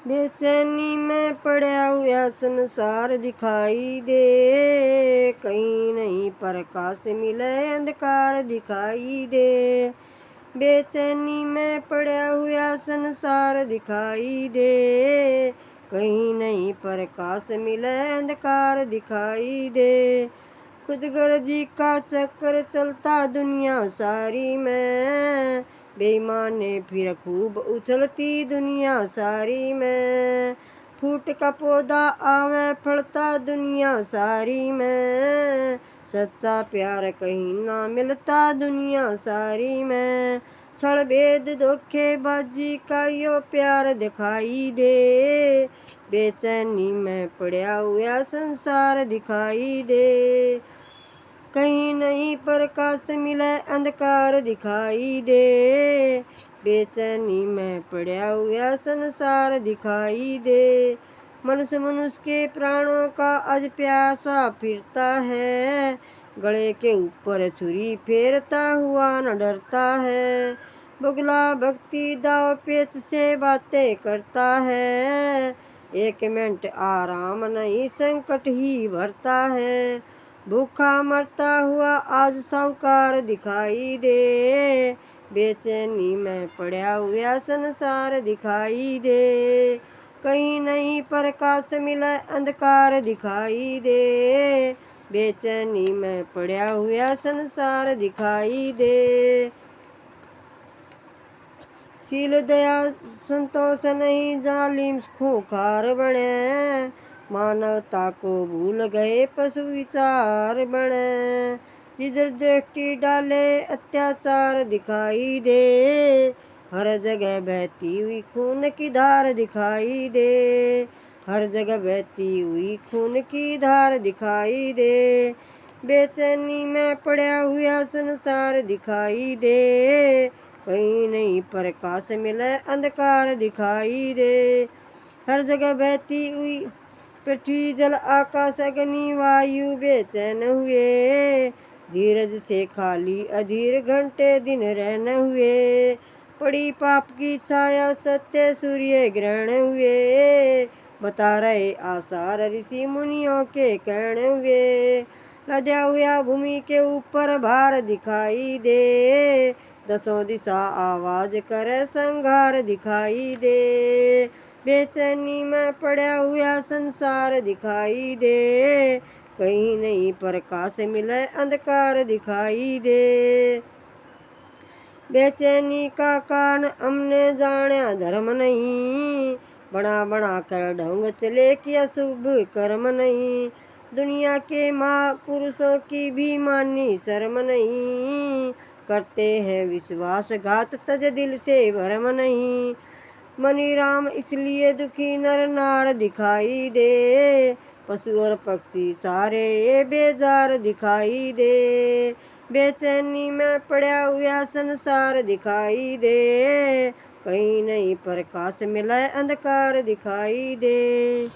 बेचैनी में पड़ा हुआ संसार दिखाई दे, कहीं नहीं प्रकाश मिले अंधकार दिखाई दे। बेचैनी में पड़ा हुआ संसार दिखाई दे, कहीं नहीं प्रकाश मिले अंधकार दिखाई दे। खुदगर्जी का चक्कर चलता दुनिया सारी में, बेईमाने फिर खूब उछलती दुनिया सारी में। फूट का पौधा आवे फलता दुनिया सारी में, सच्चा प्यार कहीं ना मिलता दुनिया सारी में। छल भेद धोखेबाजी का यो प्यार दिखाई दे, बेचैनी में पड़ा हुआ संसार दिखाई दे। कहीं नहीं प्रकाश मिले अंधकार दिखाई दे, बेचैनी में पड़ा हुआ संसार दिखाई दे। मनुष्य के प्राणों का आज प्यासा फिरता है, गले के ऊपर छुरी फेरता हुआ न डरता है। बुगला भक्ति दाव पेच से बातें करता है, एक मिनट आराम नहीं संकट ही भरता है। भूखा मरता हुआ आज साहूकार दिखाई दे, बेचैनी में पड़ा हुआ संसार दिखाई दे। कहीं नहीं प्रकाश मिला अंधकार दिखाई दे, बेचैनी में पड़ा हुआ संसार दिखाई दे। शील दया संतोष नहीं जालिम खूंखार बने, मानवता को भूल गए पशु विचार बने। जिधर दृष्टि डाले अत्याचार दिखाई दे, हर जगह बहती हुई खून की धार दिखाई दे। हर जगह बहती हुई खून की धार दिखाई दे, बेचैनी में पड़ा हुआ संसार दिखाई दे। कहीं नहीं प्रकाश मिले अंधकार दिखाई दे। हर जगह बहती हुई पृथ्वी जल आकाश अग्नि वायु बेचैन हुए, धीरज से खाली अधीर घंटे दिन रहन हुए। पड़ी पाप की छाया सत्य सूर्य ग्रहण हुए, बता रहे आसार ऋषि मुनियों के कहने हुए। लदया हुआ भूमि के ऊपर भार दिखाई दे, दसों दिशा आवाज करे संघार दिखाई दे। बेचैनी में पड़ा हुआ संसार दिखाई दे, कहीं नहीं प्रकाश मिले अंधकार दिखाई दे। बेचैनी का कारण हमने जाना धर्म नहीं, बना बना कर ढंग चले किया शुभ कर्म नहीं। दुनिया के महापुरुषों की भी मानी शर्म नहीं, करते हैं विश्वासघात तज दिल से भरम नहीं। मनी राम इसलिए दुखी नर नार दिखाई दे, पशु और पक्षी सारे ये बेजार दिखाई दे। बेचैनी में पड़ा हुआ संसार दिखाई दे, कहीं नहीं प्रकाश मिला अंधकार दिखाई दे।